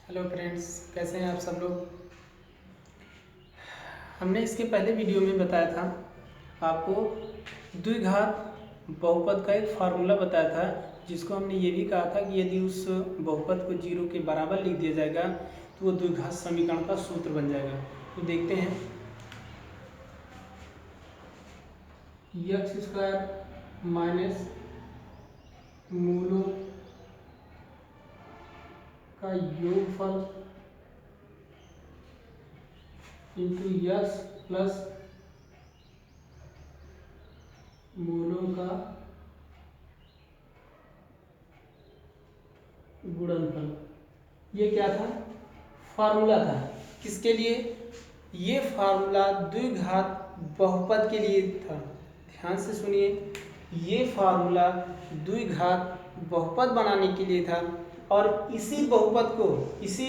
Hello friends, कैसे हैं आप सब लोग। हमने इसके पहले वीडियो में बताया था आपको द्विघात बहुपद का एक फार्मूला बताया था, जिसको हमने ये भी कहा था कि यदि उस बहुपद को जीरो के बराबर लिख दिया जाएगा तो वो द्विघात समीकरण का सूत्र बन जाएगा। तो देखते हैं, एक्स स्क्वायर माइनस मूलों का योगफल इंटू यक्स प्लस मूलों का गुणनफल। ये क्या था? फार्मूला था। किसके लिए? ये फार्मूला द्विघात बहुपद के लिए था। ध्यान से सुनिए, ये फार्मूला द्विघात बहुपद बनाने के लिए था। और इसी बहुपद को, इसी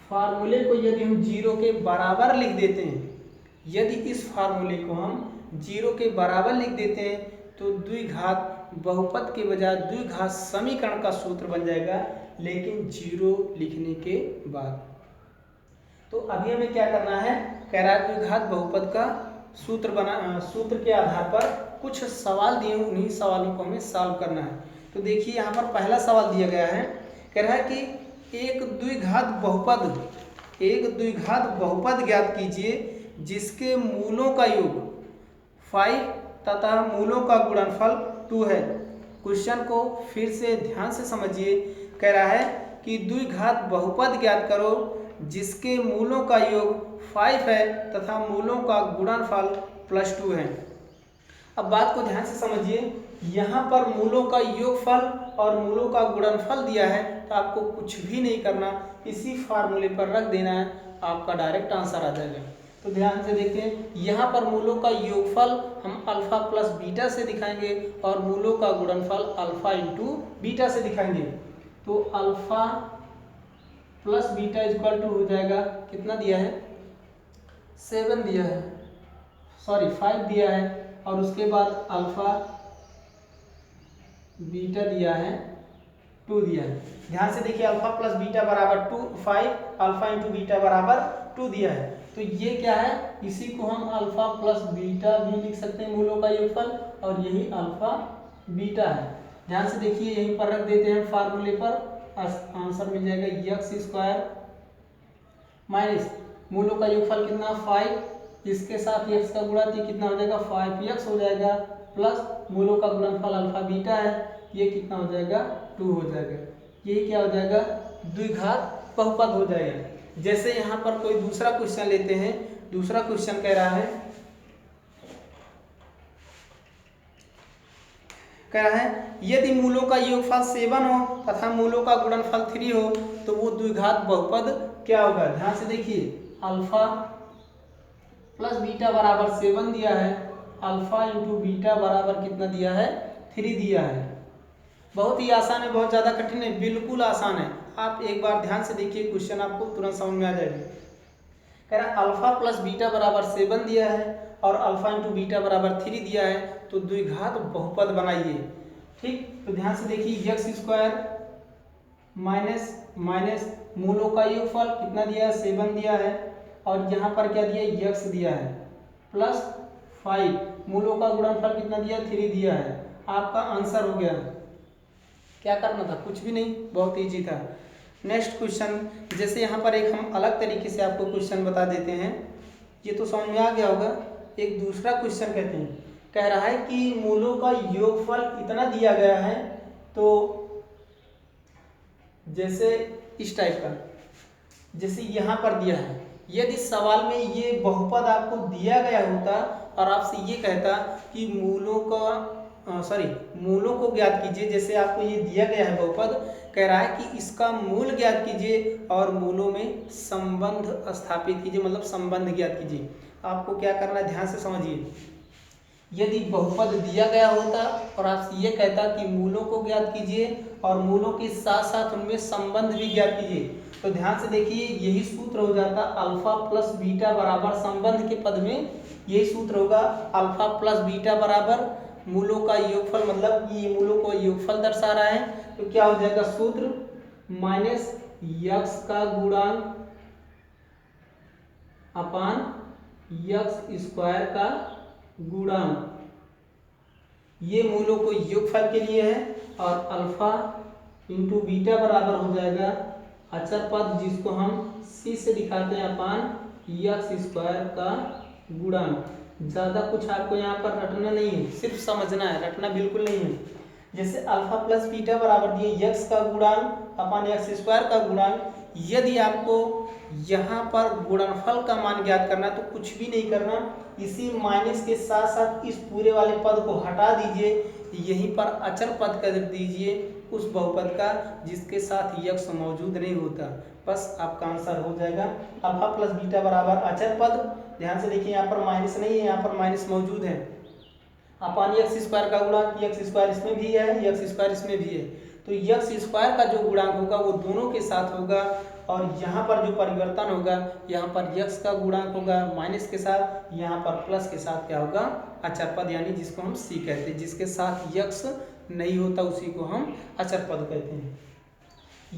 फार्मूले को यदि हम जीरो के बराबर लिख देते हैं, यदि इस फार्मूले को हम जीरो के बराबर लिख देते हैं तो द्विघात बहुपद के बजाय द्विघात समीकरण का सूत्र बन जाएगा, लेकिन जीरो लिखने के बाद। तो अभी हमें क्या करना है? कह रहा है द्विघात बहुपद का सूत्र के आधार पर कुछ सवाल दिए, उन्हीं सवालों को हमें सॉल्व करना है। तो देखिए, यहाँ पर पहला सवाल दिया गया है, कह रहा है कि एक द्विघात बहुपद ज्ञात कीजिए जिसके मूलों का योग 5 तथा मूलों का गुणनफल 2 है। क्वेश्चन को फिर से ध्यान से समझिए। कह रहा है कि द्विघात बहुपद ज्ञात करो जिसके मूलों का योग 5 है तथा मूलों का गुणनफल +2 है। अब बात को ध्यान से समझिए, यहाँ पर मूलों का योगफल और मूलों का गुणनफल दिया है, तो आपको कुछ भी नहीं करना, इसी फार्मूले पर रख देना है, आपका डायरेक्ट आंसर आ जाएगा। तो ध्यान से देखते हैं, यहाँ पर मूलों का योगफल हम अल्फा प्लस बीटा से दिखाएंगे और मूलों का गुणनफल अल्फा इंटू बीटा से दिखाएंगे। तो alpha plus beta equal to हो जाएगा, कितना दिया है? 7 दिया है, सॉरी 5 दिया है, और उसके बाद अल्फा बीटा दिया है 2 दिया है। ध्यान से देखिए, अल्फा प्लस बीटा बराबर 5, अल्फा इंटू बीटा बराबर 2 दिया है। तो ये क्या है? इसी को हम अल्फा प्लस बीटा भी लिख सकते हैं, मूलों का योगफल, और यही अल्फा बीटा है। ध्यान से देखिए, यहीं पर रख देते हैं फार्मूले पर, आंसर मिल जाएगा एक्स स्क्वायर माइनस मूलों का योगफल कितना 5, इसके साथ एक्स का गुणा तो कितना हो जाएगा 5x हो जाएगा, प्लस मूलों का गुणनफल अल्फा बीटा है, ये कितना हो जाएगा 2 हो जाएगा। ये क्या हो जाएगा? द्विघात बहुपद हो जाएगा। जैसे यहाँ पर कोई दूसरा क्वेश्चन लेते हैं। दूसरा क्वेश्चन कह रहा है यदि मूलों का योगफल 7 हो तथा मूलों का गुणनफल 3 हो तो वो द्विघात बहुपद क्या होगा? ध्यान से देखिए, अल्फा प्लस बीटा बराबर 7 दिया है, अल्फा इंटू बीटा बराबर कितना दिया है? 3 दिया है। बहुत ही आसान है, बहुत ज़्यादा कठिन है, बिल्कुल आसान है। आप एक बार ध्यान से देखिए, क्वेश्चन आपको तुरंत समझ में आ जाएगा। कह रहा है अल्फा प्लस बीटा बराबर 7 दिया है और अल्फा इंटू बीटा बराबर 3 दिया है, तो द्विघात बहुपद बनाइए। ठीक, तो ध्यान से देखिए, एक्स स्क्वायर माइनस मूलों का योगफल कितना दिया है? 7 दिया है, और यहाँ पर क्या दिया? एक्स दिया है, प्लस 5 मूलों का गुणनफल कितना दिया? 3 दिया है। आपका आंसर हो गया। क्या करना था? कुछ भी नहीं, बहुत इजी था। नेक्स्ट क्वेश्चन, जैसे यहाँ पर एक हम अलग तरीके से आपको क्वेश्चन बता देते हैं, ये तो समझ में आ गया होगा। एक दूसरा क्वेश्चन कहते हैं, कह रहा है कि मूलों का योगफल इतना दिया गया है, तो जैसे इस टाइप का, जैसे यहाँ पर दिया है, यदि सवाल में ये बहुपद आपको दिया गया होता और आपसे ये कहता कि मूलों को ज्ञात कीजिए, जैसे आपको ये दिया गया है बहुपद, कह रहा है कि इसका मूल ज्ञात कीजिए और मूलों में संबंध स्थापित कीजिए, मतलब संबंध ज्ञात कीजिए। आपको क्या करना है? ध्यान से समझिए। यदि बहुपद दिया गया होता और आपसे ये कहता कि मूलों को ज्ञात कीजिए और मूलों के साथ साथ उनमें संबंध भी ज्ञात कीजिए, तो ध्यान से देखिए, यही सूत्र हो जाता अल्फा प्लस बीटा बराबर संबंध के पद में यही सूत्र होगा, अल्फा प्लस बीटा बराबर मूलों का योगफल, मतलब ये मूलों को योगफल दर्शा रहा है, तो क्या हो जाएगा सूत्र माइनस यक्स का गुणांक अपान यक्स स्क्वायर का गुणांक, ये मूलों को योगफल के लिए है। और अल्फा इंटू बीटा बराबर हो जाएगा अचर पद जिसको हम सी से दिखाते हैं अपान यक्स स्क्वायर का गुणांक। ज़्यादा कुछ आपको यहाँ पर रटना नहीं है, सिर्फ समझना है, रटना बिल्कुल नहीं है। जैसे अल्फा प्लस बीटा बराबर दिए यक्स का गुणांक अपान यक्स स्क्वायर का गुणांक। यदि आपको यहाँ पर गुणनफल का मान ज्ञात करना है तो कुछ भी नहीं करना, इसी माइनस के साथ साथ इस पूरे वाले पद को हटा दीजिए, यहीं पर अचर पद कर दीजिए उस बहुपद का जिसके साथ यक्स मौजूद नहीं होता, बस आपका आंसर हो जाएगा। अल्फा प्लस बीटा बराबर अचर पद, ध्यान से देखिए यहाँ पर माइनस नहीं है, यहाँ पर माइनस मौजूद है, अपान यक्स स्क्वायर का गुणांक, यक्स स्क्वायर इसमें भी है, यक्स स्क्वायर इसमें भी है, तो यक्स स्क्वायर का जो गुणांक होगा वो दोनों के साथ होगा। और यहाँ पर जो परिवर्तन होगा, यहाँ पर यक्स का गुणांक होगा माइनस के साथ, यहाँ पर प्लस के साथ क्या होगा अचर पद, यानी जिसको हम सी कहते हैं, जिसके साथ यक्स नहीं होता उसी को हम अचर पद कहते हैं।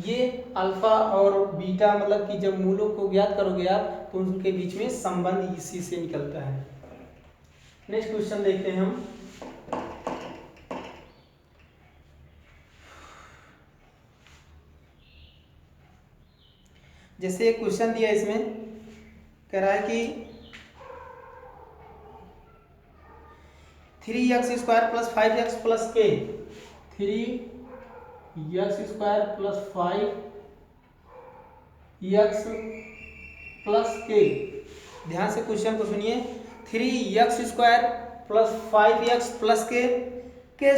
ये अल्फा और बीटा मतलब कि जब मूलों को ज्ञात करोगे आप तो उनके बीच में संबंध इसी से निकलता है। नेक्स्ट क्वेश्चन देखते हैं हम। जैसे एक क्वेश्चन दिया इसमें कह रहा है कि 3x square plus 5x plus के, 3x square plus 5x plus के, ध्यान से क्वेश्चन को सुनिए। 3x square plus 5x plus के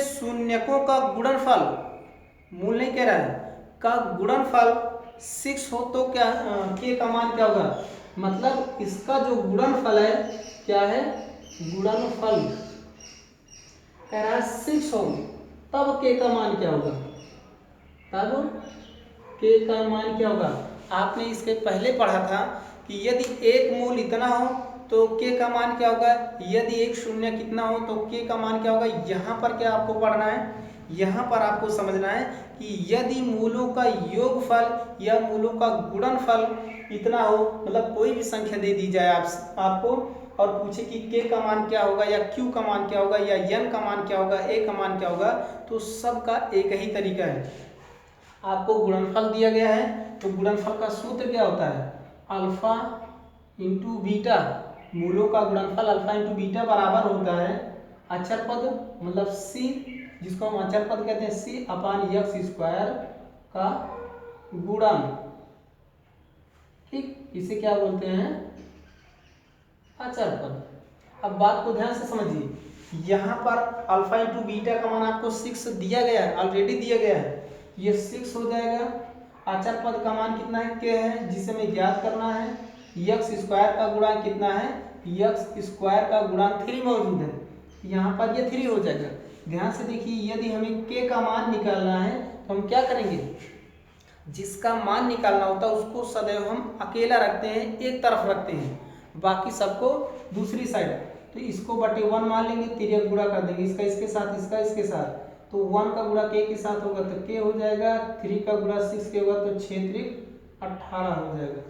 शून्यकों का गुणनफल, मूल नहीं कह रहा है, का गुणनफल 6 हो तो क्या के का मान क्या होगा, मतलब इसका जो गुणनफल है क्या है, गुणनफल कह रहा है 6 हो तब के का मान क्या होगा, तब के का मान क्या होगा। आपने इसके पहले पढ़ा था कि यदि एक मूल इतना हो तो के का मान क्या होगा, यदि एक शून्य कितना हो तो के का मान क्या होगा। यहाँ पर क्या आपको पढ़ना है, यहाँ पर आपको समझना है कि यदि मूलों का योगफल या मूलों का गुणनफल इतना हो, मतलब कोई भी संख्या दे दी जाए आपको और पूछे कि के का मान क्या होगा या क्यू का मान क्या होगा या एन का मान क्या होगा, ए का मान क्या होगा, तो सबका एक ही तरीका है। आपको गुणनफल दिया गया है तो गुणनफल का सूत्र क्या होता है, अल्फा इंटू बीटा, मूलों का गुणनफल अल्फा इंटू बीटा बराबर होता है अचर पद मतलब सी, जिसको हम अचर पद कहते हैं, सी अपान यक्स स्क्वायर का गुणांक, ठीक, इसे क्या बोलते हैं अचर पद। अब बात को ध्यान से समझिए, यहाँ पर अल्फा इंटू बीटा का मान आपको 6 दिया गया है, ऑलरेडी दिया गया है, ये 6 हो जाएगा। अचर पद का मान कितना है, के है, जिसे हमें ज्ञात करना है। यक्स स्क्वायर का गुणांक कितना है, यक्स स्क्वायर का गुणांक 3 मौजूद है, यहाँ पर ये 3 हो जाएगा। ध्यान से देखिए, यदि हमें के का मान निकालना है तो हम क्या करेंगे, जिसका मान निकालना होता है उसको सदैव हम अकेला रखते हैं, एक तरफ रखते हैं, बाकी सबको दूसरी साइड। तो इसको बटे 1 मान लेंगे, तिर्यक गुणा कर देंगे, इसका इसके साथ, इसका इसके साथ, तो 1 का गुणा के साथ होगा तो के हो जाएगा, 3 का गुणा 6 के होगा तो 6 त्रिक 18 हो जाएगा,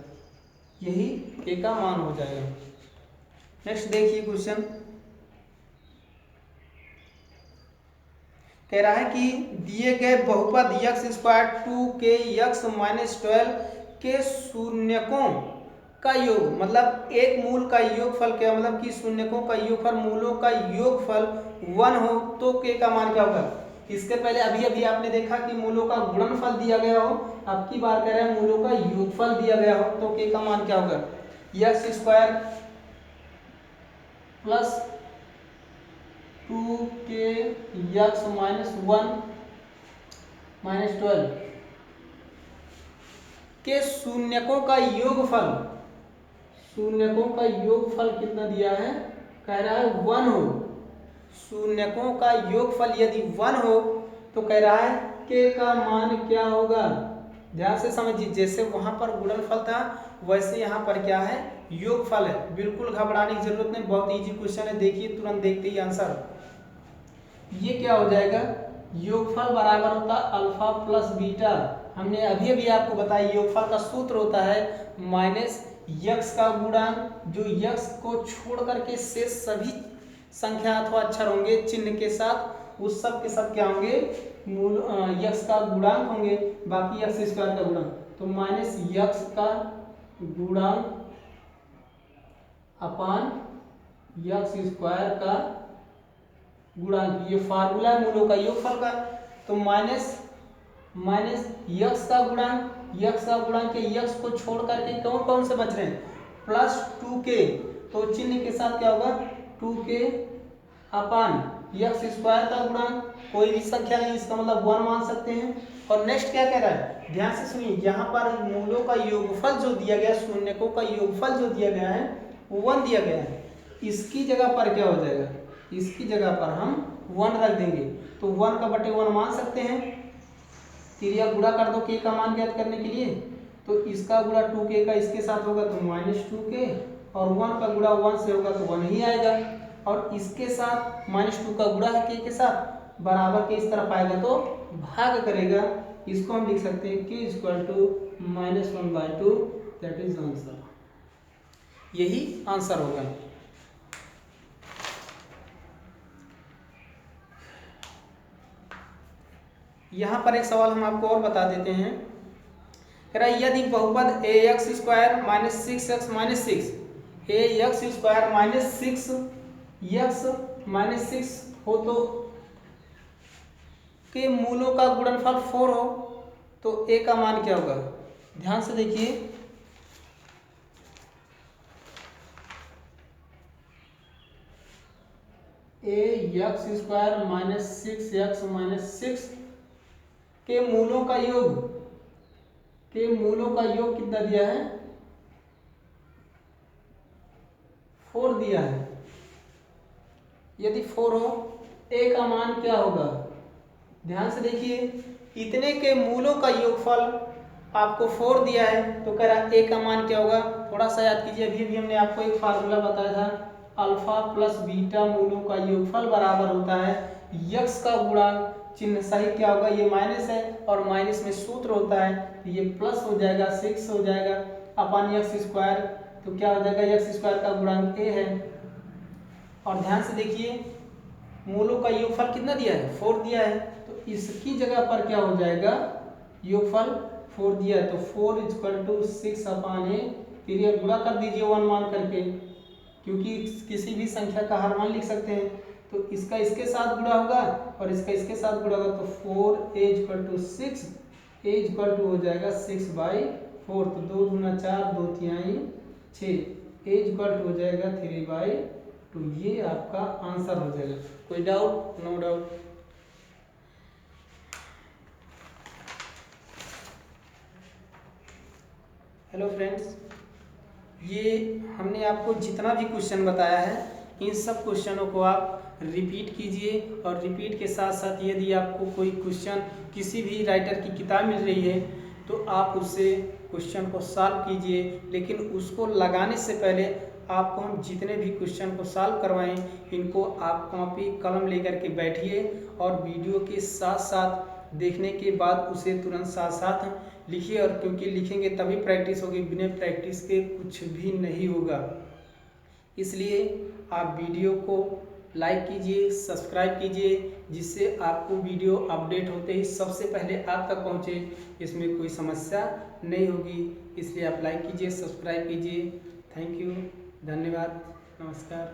यही के का मान हो जाएगा। नेक्स्ट देखिए क्वेश्चन कह रहा है कि दिए गए बहुपद x square 2k x minus 12 के शून्यकों का योग, मतलब एक मूल का योगफल क्या, मतलब कि शून्यकों का योगफल, मूलों का योगफल 1 हो तो के का मान क्या होगा। इसके पहले अभी अभी आपने देखा कि मूलों का गुणनफल दिया गया हो, अब की बार कह रहे हैं मूलों का योगफल दिया गया हो तो के का मान क्या होगा, x square plus 2k x minus 1 minus 12 के शून्यकों का योगफल, शून्यकों का योगफल कितना दिया है, कह रहा है 1 हो, शून्यकों का योगफल यदि 1 हो तो कह रहा है के का मान क्या होगा। ध्यान से समझिए, जैसे वहां पर गुणनफल था वैसे यहाँ पर क्या है, योगफल है, बिल्कुल घबराने की जरूरत नहीं, बहुत इजी क्वेश्चन है, देखिए तुरंत देखते ही आंसर। ये क्या हो जाएगा, योगफल बराबर होता है अल्फा प्लस बीटा। हमने अभी अभी आपको बताया योगफल का सूत्र होता है माइनस यक्स का गुणांक, जो यक्स को छोड़ करके शेष सभी संख्या अथवा अक्षर होंगे चिन्ह के साथ, उस सब के सब क्या होंगे, मूल यक्स का गुणांक होंगे, बाकी यक्स स्क्वायर का गुणांक। तो माइनस यक्स का गुणांक अपान यक्स स्क्वायर का गुणांक, ये फार्मूला है मूलों का योगफल का। तो माइनस यक्स का गुणांक, यक्स का गुणांक के यक्स को छोड़ करके कौन कौन से बच रहे हैं, प्लस 2k, तो चिन्ह के साथ क्या होगा 2k अपान यक्स स्क्वायर का गुणांक, कोई भी संख्या नहीं, इसका मतलब 1 मान सकते हैं। और नेक्स्ट क्या कह रहा है, ध्यान से सुनिए, यहाँ पर मूलों का योगफल जो दिया गया, शून्यकों का योगफल जो दिया गया है वो 1 दिया गया है। इसकी जगह पर क्या हो जाएगा, इसकी जगह पर हम 1 रख देंगे, तो 1 का बटे 1 मान सकते हैं। तिरिया गुणा कर दो k का मान ज्ञात करने के लिए, तो इसका गुणा 2k का इसके साथ होगा तो -2k, और 1 का गुणा 1 से होगा तो 1 ही आएगा, और इसके साथ -2 का गुणा है k के साथ, बराबर के इस तरफ आएगा तो भाग करेगा। इसको हम लिख सकते हैं k = -1/2, दैट इज आंसर। यही आंसर होगा। यहाँ पर एक सवाल हम आपको और बता देते हैं, कह रहा है यदि बहुपद ax square -6x - 6, ax square -6x - 6 हो तो के मूलों का गुणनफल 4 हो तो a का मान क्या होगा। ध्यान से देखिए, ax स्क्वायर -6x - 6 के मूलों का योग कितना दिया है, 4 दिया है। यदि 4 हो a का मान क्या होगा। ध्यान से देखिए, इतने के मूलों का योगफल आपको 4 दिया है, तो कह रहा a का मान क्या होगा। थोड़ा सा याद कीजिए, अभी भी हमने आपको एक फार्मूला बताया था, अल्फा प्लस बीटा मूलों का योगफल बराबर होता है यक्स का गुणांक, चिन्ह सही क्या होगा, ये माइनस है और माइनस में सूत्र होता है, तो ये प्लस हो जाएगा 6 हो जाएगा अपान यक्स स्क्वायर, तो क्या हो जाएगा यक्स स्क्वायर का गुणांक a है। और ध्यान से देखिए, मूलों का योगफल कितना दिया है, 4 दिया है, तो इसकी जगह पर क्या हो जाएगा, योगफल 4 दिया है तो 4 = 6 अपान a, फिर ये गुणा कर दीजिए 1 मान करके, क्योंकि किसी भी संख्या का हर मान लिख सकते हैं, तो इसका इसके साथ गुणा होगा और इसका इसके साथ गुणा होगा, तो 4 = 6, a हो जाएगा 6/4, तो 2 दूना 4, 2 तिहाई 6, a हो जाएगा 3/2, ये आपका आंसर हो जाएगा। कोई doubt? No doubt. Hello friends, ये हमने आपको जितना भी क्वेश्चन बताया है, इन सब क्वेश्चनों को आप रिपीट कीजिए, और रिपीट के साथ साथ यदि आपको कोई क्वेश्चन किसी भी राइटर की किताब मिल रही है तो आप उससे क्वेश्चन को सॉल्व कीजिए, लेकिन उसको लगाने से पहले आपको हम जितने भी क्वेश्चन को सॉल्व करवाएं, इनको आप कॉपी कलम लेकर के बैठिए और वीडियो के साथ साथ देखने के बाद उसे तुरंत साथ साथ लिखिए, और क्योंकि लिखेंगे तभी प्रैक्टिस होगी, बिना प्रैक्टिस के कुछ भी नहीं होगा। इसलिए आप वीडियो को लाइक कीजिए, सब्सक्राइब कीजिए, जिससे आपको वीडियो अपडेट होते ही सबसे पहले आप तक पहुँचे, इसमें कोई समस्या नहीं होगी। इसलिए आप लाइक कीजिए, सब्सक्राइब कीजिए। थैंक यू, धन्यवाद, नमस्कार।